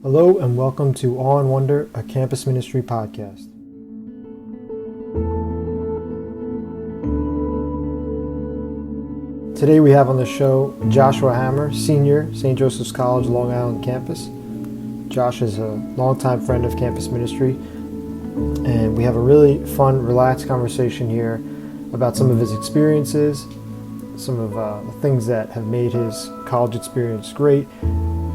Hello and welcome to Awe and Wonder, a campus ministry podcast. Today we have on the show Joshua Hammer, senior, St. Joseph's College, Long Island campus. Josh is a longtime friend of campus ministry, and we have a really fun, relaxed conversation here about some of his experiences, some of the things that have made his college experience great,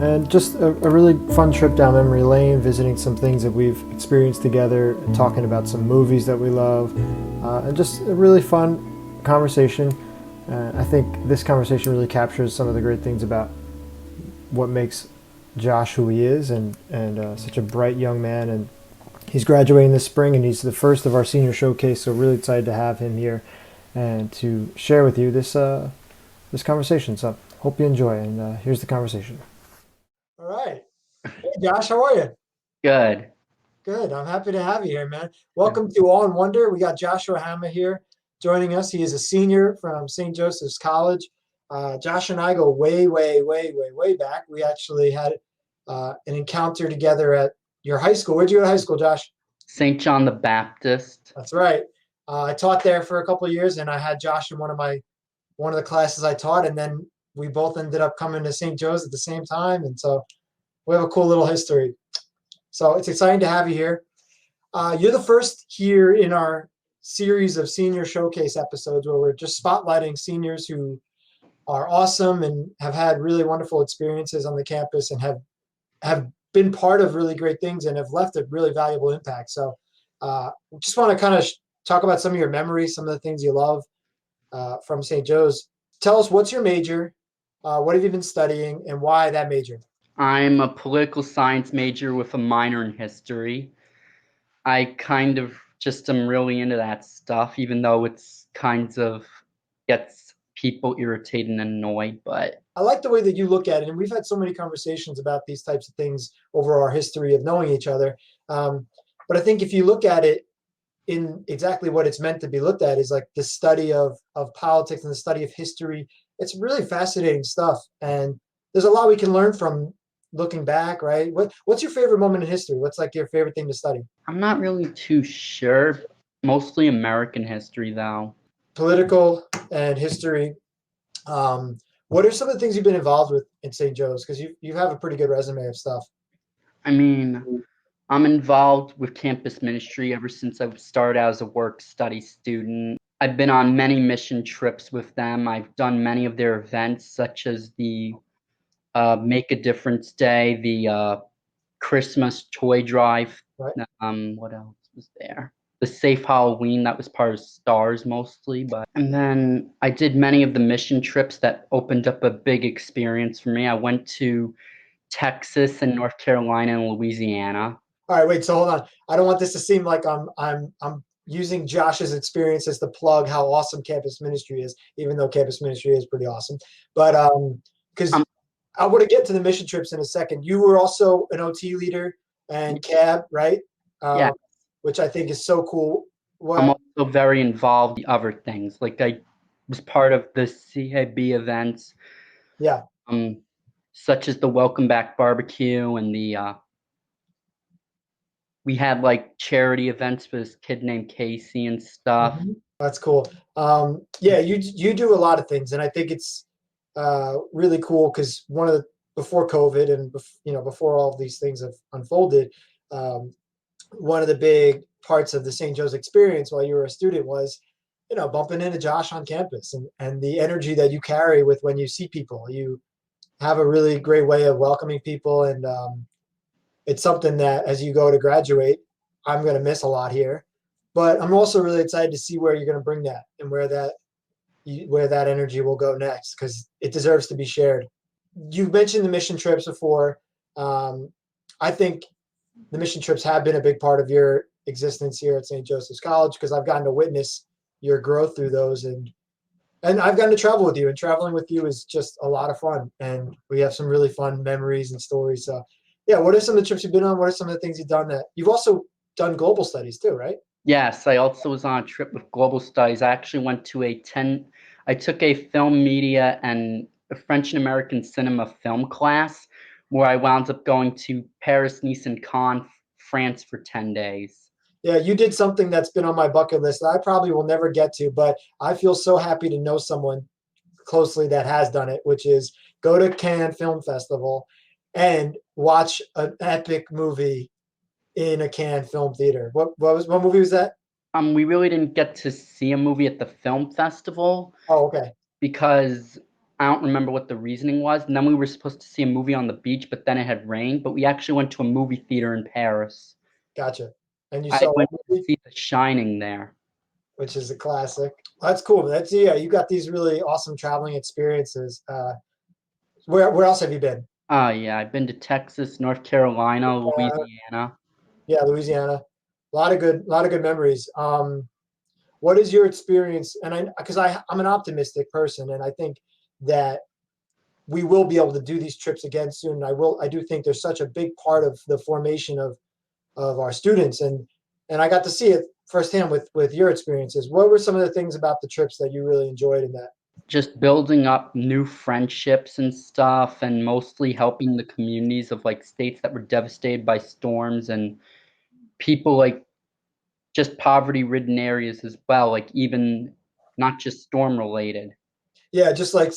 and just a really fun trip down memory lane, visiting some things that we've experienced together, talking about some movies that we love, and just a really fun conversation. I think this conversation really captures some of the great things about what makes Josh who he is, and such a bright young man. And he's graduating this spring, and he's the first of our senior showcase, so really excited to have him here and to share with you this conversation. So hope you enjoy, and here's the conversation. All right. Hey, Josh, how are you? Good. Good. I'm happy to have you here, man. Welcome to Awe and Wonder. We got Joshua Hammer here joining us. He is a senior from St. Joseph's College. Josh and I go way, way, way, way, way back. We actually had an encounter together at your high school. Where'd you go to high school, Josh? St. John the Baptist. That's right. I taught there for a couple of years, and I had Josh in one of the classes I taught, and then we both ended up coming to St. Joe's at the same time, and so we have a cool little history. So it's exciting to have you here. You're the first here in our series of senior showcase episodes where we're just spotlighting seniors who are awesome and have had really wonderful experiences on the campus and have been part of really great things and have left a really valuable impact. So we just want to kind of talk about some of your memories, some of the things you love from St. Joe's. Tell us, what's your major? What have you been studying, and why that major? I'm a political science major with a minor in history. I kind of just am really into that stuff, even though it's kind of gets people irritated and annoyed, but I like the way that you look at it, and we've had so many conversations about these types of things over our history of knowing each other. But I think if you look at it in exactly what it's meant to be looked at, is like the study of politics and the study of history. It's really fascinating stuff, and there's a lot we can learn from looking back, right? What's your favorite moment in history? What's like your favorite thing to study? I'm not really too sure. Mostly American history, though. Political and history. What are some of the things you've been involved with in St. Joe's? Because you have a pretty good resume of stuff. I mean, I'm involved with campus ministry ever since I started out as a work-study student. I've been on many mission trips with them. I've done many of their events, such as the Make a Difference Day, the Christmas toy drive. Right. What else was there? The Safe Halloween, that was part of STARS mostly. And then I did many of the mission trips that opened up a big experience for me. I went to Texas and North Carolina and Louisiana. All right, wait. So hold on. I don't want this to seem like I'm using Josh's experiences to plug how awesome campus ministry is, even though campus ministry is pretty awesome. But because Um, I want to get to the mission trips in a second. You were also an OT leader and cab, right? yeah, Which I think is so cool. I'm What? also very involved in other things. Like I was part of the CAB events, Yeah. um, such as the Welcome Back Barbecue and the we had like charity events with this kid named Casey and stuff. That's cool. Yeah, you do a lot of things, and I think it's really cool because one of the before COVID and before all of these things have unfolded, um, one of the big parts of the St. Joe's experience while you were a student was, bumping into Josh on campus and the energy that you carry with when you see people. You have a really great way of welcoming people, and it's something that as you go to graduate, I'm going to miss a lot here. But I'm also really excited to see where you're going to bring that and where that energy will go next, because it deserves to be shared. You mentioned the mission trips before. I think the mission trips have been a big part of your existence here at St. Joseph's College, because I've gotten to witness your growth through those, and I've gotten to travel with you, and traveling with you is just a lot of fun, and we have some really fun memories and stories. So yeah, what are some of the trips you've been on? What are some of the things you've done that you've also done global studies too, right? Yes, I also was on a trip with Global Studies. I actually went to I took a film media and a French and American cinema film class where I wound up going to Paris, Nice, and Cannes, France for 10 days. Yeah, you did something that's been on my bucket list that I probably will never get to, but I feel so happy to know someone closely that has done it, which is go to Cannes Film Festival and watch an epic movie in a Cannes film theater. What movie was that? We really didn't get to see a movie at the film festival Oh, okay. because I don't remember what the reasoning was. And then we were supposed to see a movie on the beach, but then it had rained. But we actually went to a movie theater in Paris. Gotcha. And you I saw went what to movie? see The Shining there. Which is a classic. That's cool. That's yeah. You got these really awesome traveling experiences. Where else have you been? Oh yeah, I've been to Texas, North Carolina, Louisiana. Yeah, Louisiana. A lot of good memories. What is your experience? And because I'm an optimistic person, and I think that we will be able to do these trips again soon. I do think there's such a big part of the formation of our students, and I got to see it firsthand with your experiences. What were some of the things about the trips that you really enjoyed in that? Just building up new friendships and stuff, and mostly helping the communities of like states that were devastated by storms and people like just poverty ridden areas as well, like even not just storm related. Yeah, just like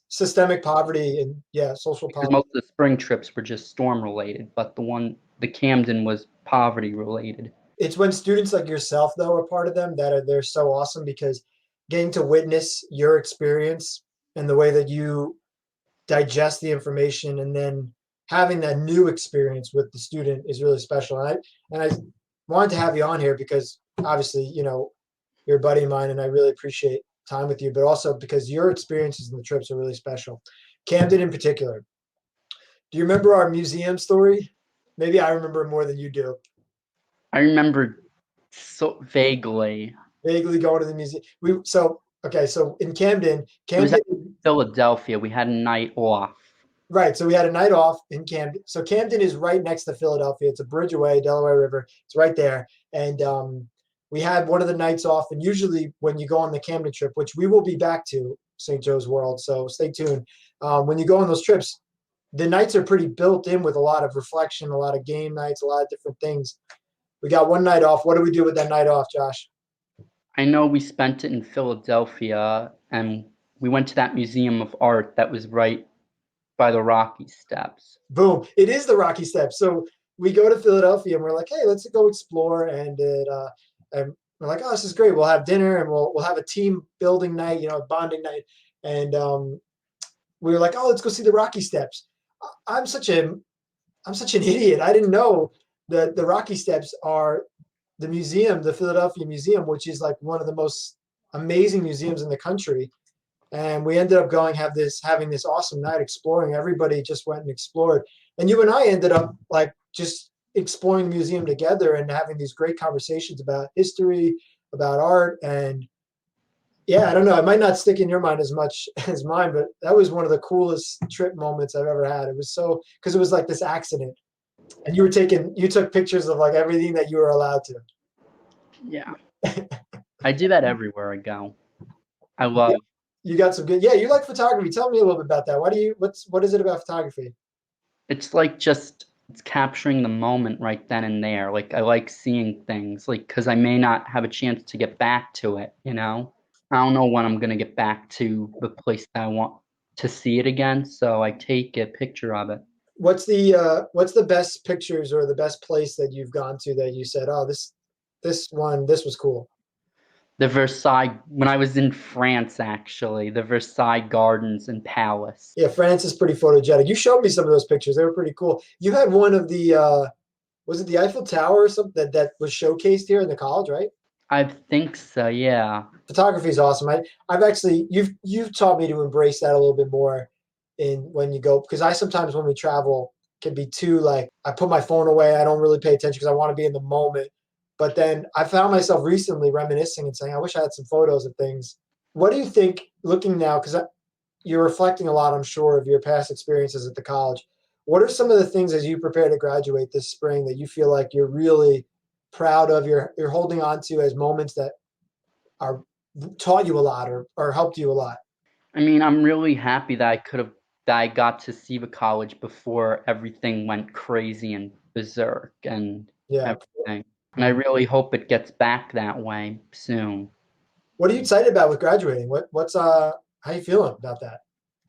systemic poverty and yeah, social Because poverty. most of the spring trips were just storm related, but the Camden was poverty related. It's when students like yourself though are part of them that they're so awesome because getting to witness your experience and the way that you digest the information and then having that new experience with the student is really special. And I wanted to have you on here because obviously, you're a buddy of mine and I really appreciate time with you, but also because your experiences in the trips are really special. Camden in particular. Do you remember our museum story? Maybe I remember more than you do. I remember so vaguely. Vaguely going to the museum. So in Camden, It was at Camden. Philadelphia. We had a night off. Right. So we had a night off in Camden. So Camden is right next to Philadelphia. It's a bridge away, Delaware River. It's right there. And we had one of the nights off. And usually when you go on the Camden trip, which we will be back to St. Joe's World, so stay tuned. When you go on those trips, the nights are pretty built in with a lot of reflection, a lot of game nights, a lot of different things. We got one night off. What do we do with that night off, Josh? I know we spent it in Philadelphia and we went to that museum of art that was right by the Rocky Steps. Boom. It is the Rocky Steps. So we go to Philadelphia and we're like, hey, let's go explore. And we're like, oh, this is great. We'll have dinner and we'll have a team building night, a bonding night. And we were like, oh, let's go see the Rocky Steps. I'm such a I'm such an idiot. I didn't know that the Rocky Steps are the museum, the Philadelphia Museum, which is like one of the most amazing museums in the country. And we ended up having this awesome night exploring. Everybody just went and explored, and you and I ended up like just exploring the museum together and having these great conversations about history, about art, and yeah, I don't know. It might not stick in your mind as much as mine, but that was one of the coolest trip moments I've ever had. It was so because it was like this accident, and you took pictures of like everything that you were allowed to. Yeah. I do that everywhere I go. I love You got some good. Yeah, you like photography. Tell me a little bit about that. What is it about photography? it's like just it's capturing the moment right then and there. Like I like seeing things like because I may not have a chance to get back to it. I don't know when I'm gonna get back to the place that I want to see it again, so I take a picture of it. What's the best pictures or the best place that you've gone to that you said, oh, this was cool. The Versailles, when I was in France, actually, the Versailles Gardens and Palace. Yeah, France is pretty photogenic. You showed me some of those pictures. They were pretty cool. You had one of the was it the Eiffel Tower or something that was showcased here in the college, right? I think so, yeah. Photography is awesome. I've actually you've taught me to embrace that a little bit more in when you go because I sometimes when we travel can be too like I put my phone away. I don't really pay attention because I want to be in the moment. But then I found myself recently reminiscing and saying, I wish I had some photos of things. What do you think looking now? Because you're reflecting a lot, I'm sure, of your past experiences at the college. What are some of the things as you prepare to graduate this spring that you feel like you're really proud of? You're holding on to as moments that are taught you a lot or helped you a lot. I mean, I'm really happy that that I got to see the college before everything went crazy and berserk and Yeah. everything. And I really hope it gets back that way soon. What are you excited about with graduating? What's how you feeling about that?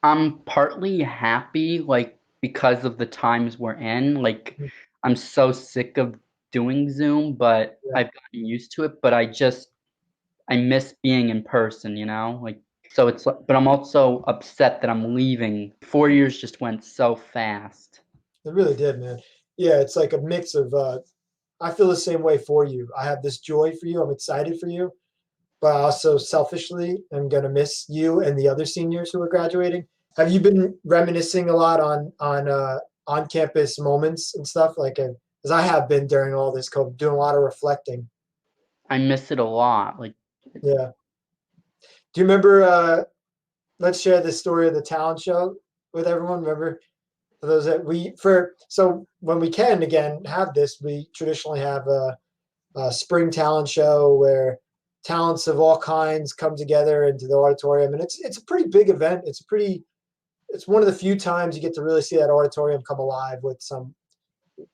I'm partly happy, like, because of the times we're in. Like, I'm so sick of doing Zoom, but Yeah. I've gotten used to it. But I miss being in person, you know? Like, so it's like, but I'm also upset that I'm leaving. 4 years just went so fast. It really did, man. Yeah, it's like a mix of I feel the same way for you. I have this joy for you. I'm excited for you, but I also selfishly am gonna miss you and the other seniors who are graduating. Have you been reminiscing a lot on campus moments and stuff like as I have been during all this COVID, doing a lot of reflecting. I miss it a lot. Like, Yeah. Do you remember? Let's share the story of the talent show with everyone. Remember for those that we for so when we can again have this, we traditionally have a spring talent show where talents of all kinds come together into the auditorium, and it's a pretty big event. It's one of the few times you get to really see that auditorium come alive with some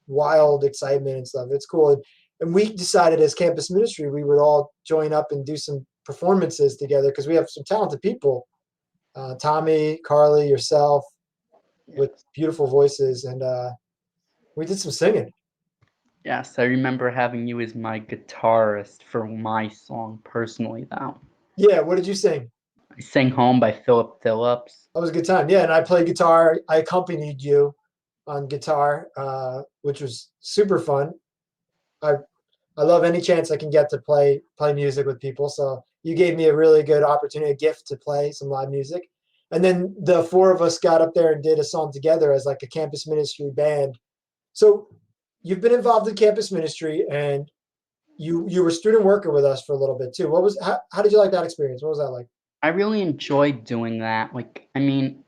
wild excitement and stuff. It's cool. And we decided as campus ministry we would all join up and do some performances together because we have some talented people. Tommy, Carly, yourself, with beautiful voices, and we did some singing. yes, I remember having you as my guitarist for my song personally, though. Yeah, what did you sing? I sang Home by Philip Phillips. That was a good time. Yeah, and I played guitar. I accompanied you on guitar, which was super fun. I I love any chance I can get to play music with people. So you gave me a really good opportunity, a gift to play some live music. And then the four of us got up there and did a song together as like a campus ministry band. So you've been involved in campus ministry and you were student worker with us for a little bit too. How did you like that experience? What was that like? I really enjoyed doing that. Like, I mean,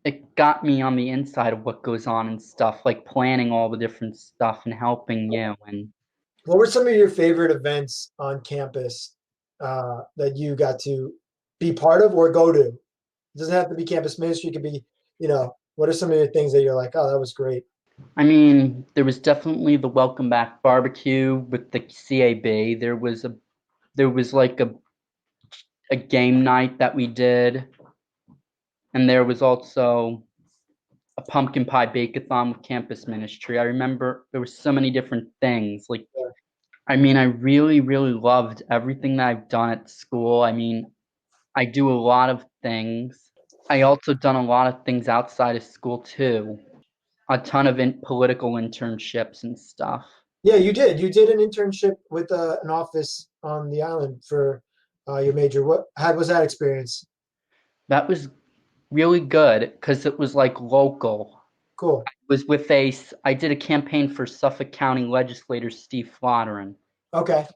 it got me on the inside of what goes on and stuff, like planning all the different stuff and helping you. And What were some of your favorite events on campus that you got to be part of or go to? It doesn't have to be campus ministry. It could be, what are some of your things that you're like, oh, that was great? I mean, there was definitely the welcome back barbecue with the CAB. There was like a game night that we did, and there was also a pumpkin pie bake-a-thon with campus ministry. I remember there were so many different things. Like, Yeah. I mean, I really, really loved everything that I've done at school. I mean, I do a lot of things. I also done a lot of things outside of school too. A ton of political internships and stuff. Yeah, you did. You did an internship with an office on the island for your major. How was that experience? That was really good because it was like local. Cool. It was I did a campaign for Suffolk County legislator Steve Flotteren. Okay.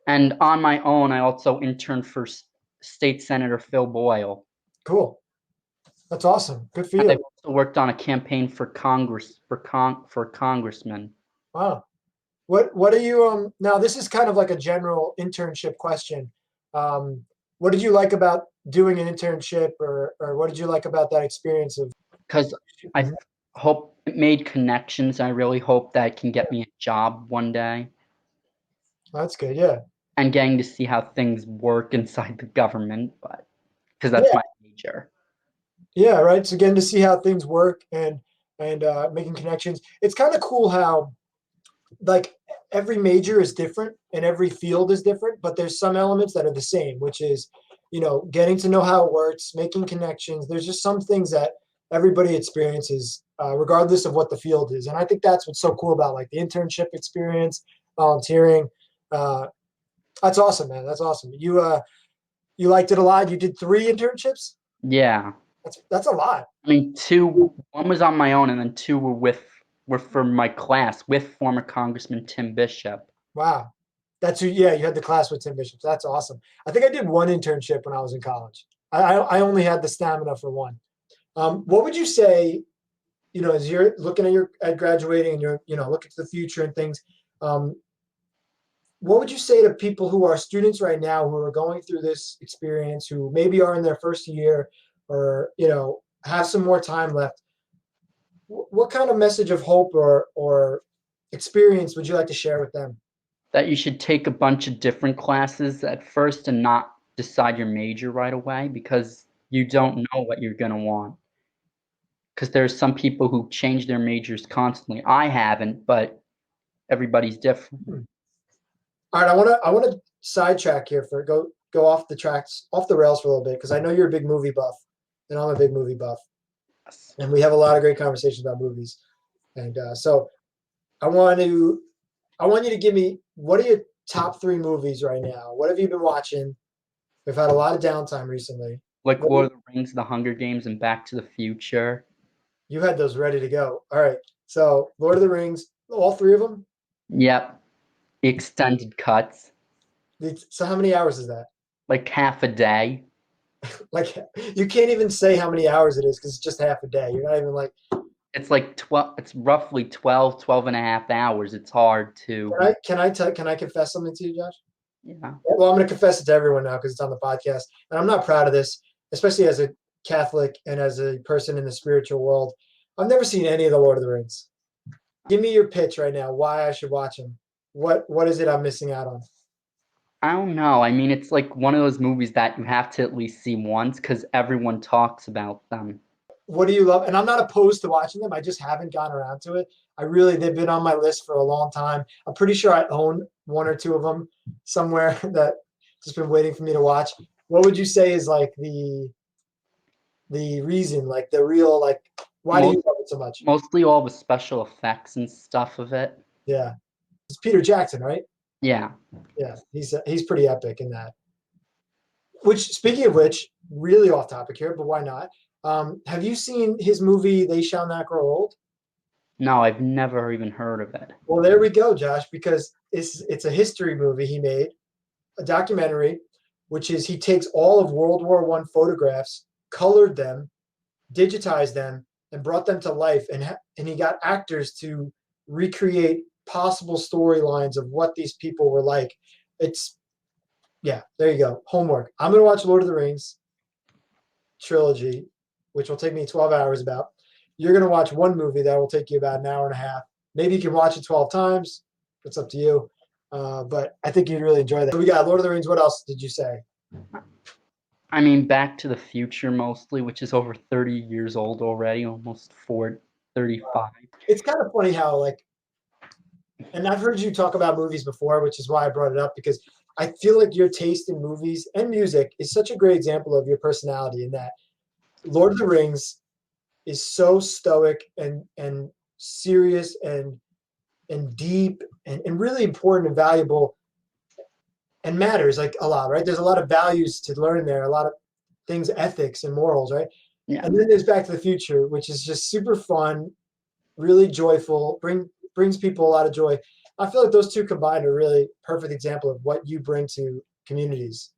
And on my own, I also interned for State Senator Phil Boyle. Cool. That's awesome. Good for And you. I've also worked on a campaign for Congress for congressman. Wow. What are you now this is kind of like a general internship question. What did you like about doing an internship or what did you like about that experience of Because I Mhm. hope it made connections. I really hope that it can get me a job one day That's good. Yeah. and getting to see how things work inside the government, but because that's Yeah. my major. Yeah, right. So getting to see how things work and making connections. It's kind of cool how like every major is different and every field is different, but there's some elements that are the same, which is, getting to know how it works, making connections. There's just some things that everybody experiences, regardless of what the field is. And I think that's what's so cool about like the internship experience, volunteering. Uh, that's awesome, man. That's awesome. You liked it a lot. You did 3 internships. Yeah. That's a lot. I mean, one was on my own, and then two were for my class with former Congressman Tim Bishop. Wow. That's who, yeah, you had the class with Tim Bishops. That's awesome. I think I did one internship when I was in college. I only had the stamina for one. What would you say, as you're looking at graduating and you're, looking to the future and things, um, what would you say to people who are students right now who are going through this experience, who maybe are in their first year or, have some more time left, what kind of message of hope or experience would you like to share with them? That you should take a bunch of different classes at first and not decide your major right away because you don't know what you're gonna want. Because there's some people who change their majors constantly. I haven't, but everybody's different. All right, I want to sidetrack here for go off the tracks, off the rails for a little bit because I know you're a big movie buff, and I'm a big movie buff, Yes. and we have a lot of great conversations about movies. And so I want to I want you to give me what are your top three movies right now? What have you been watching? We've had a lot of downtime recently. Like What Lord of the Rings, The Hunger Games, and Back to the Future. you had those ready to go. All right. So Lord of the Rings, all three of them. Yep. The extended cuts. So how many hours is that? Like half a day. Like you can't even say how many hours it is because it's just half a day. You're not even like, It's like 12, it's roughly 12 and a half hours. It's hard to, can I confess something to you, Josh? yeah. Well, I'm going to confess it to everyone now because it's on the podcast, and I'm not proud of this, especially as a Catholic and as a person in the spiritual world. I've never seen any of the Lord of the Rings. Give me your pitch right now. Why I should watch them? What is it I'm missing out on? I don't know. I mean, it's like one of those movies that you have to at least see once because everyone talks about them. What do you love? And I'm not opposed to watching them. I just haven't gotten around to it. They've been on my list for a long time. I'm pretty sure I own one or two of them somewhere that just been waiting for me to watch. What would you say is like the reason, like the real, like why do you Most, love it so much? mostly all the special effects and stuff of it. Yeah, it's Peter Jackson, right? Yeah. Yeah, he's pretty epic in that. Which, speaking of which, really off topic here, but why not? Have you seen his movie "They Shall Not Grow Old"? No, I've never even heard of it. Well, there we go, Josh, because it's a history movie he made, a documentary, which is he takes all of World War One photographs, colored them, digitized them, and brought them to life, and he got actors to recreate possible storylines of what these people were like. It's yeah, there you go. Homework. I'm gonna watch Lord of the Rings trilogy, which will take me 12 hours about. You're gonna watch one movie that will take you about an hour and a half. Maybe you can watch it 12 times. It's up to you. But I think you'd really enjoy that. So we got Lord of the Rings. What else did you say? I mean, Back to the Future mostly, which is over 30 years old already, almost 35. It's kind of funny how like, and I've heard you talk about movies before, which is why I brought it up because I feel like your taste in movies and music is such a great example of your personality in that Lord of the Rings is so stoic and serious and deep and really important and valuable and matters like a lot, right? There's a lot of values to learn there, a lot of things, ethics and morals, right? Yeah. And then there's Back to the Future, which is just super fun, really joyful, brings people a lot of joy. I feel like those two combined are a really perfect example of what you bring to communities.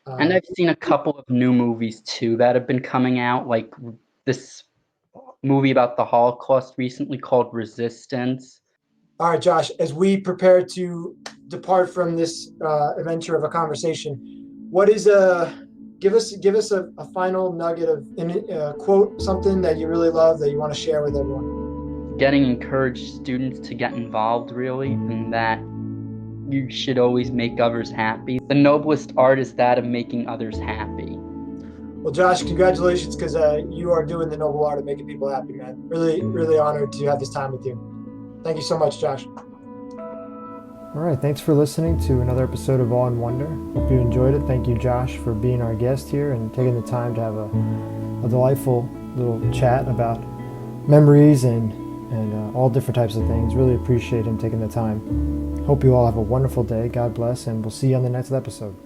And I've seen a couple of new movies too that have been coming out, like this movie about the Holocaust recently called Resistance. All right, Josh, as we prepare to depart from this adventure of a conversation, what is give us a final nugget of quote, something that you really love that you want to share with everyone. Getting encouraged students to get involved, really, and that you should always make others happy. The noblest art is that of making others happy. Well, Josh, congratulations because you are doing the noble art of making people happy, man. Really, really honored to have this time with you. Thank you so much, Josh. All right, thanks for listening to another episode of Awe and Wonder. Hope you enjoyed it. Thank you, Josh, for being our guest here and taking the time to have a delightful little chat about memories and all different types of things. Really appreciate him taking the time. Hope you all have a wonderful day. God bless, and we'll see you on the next episode.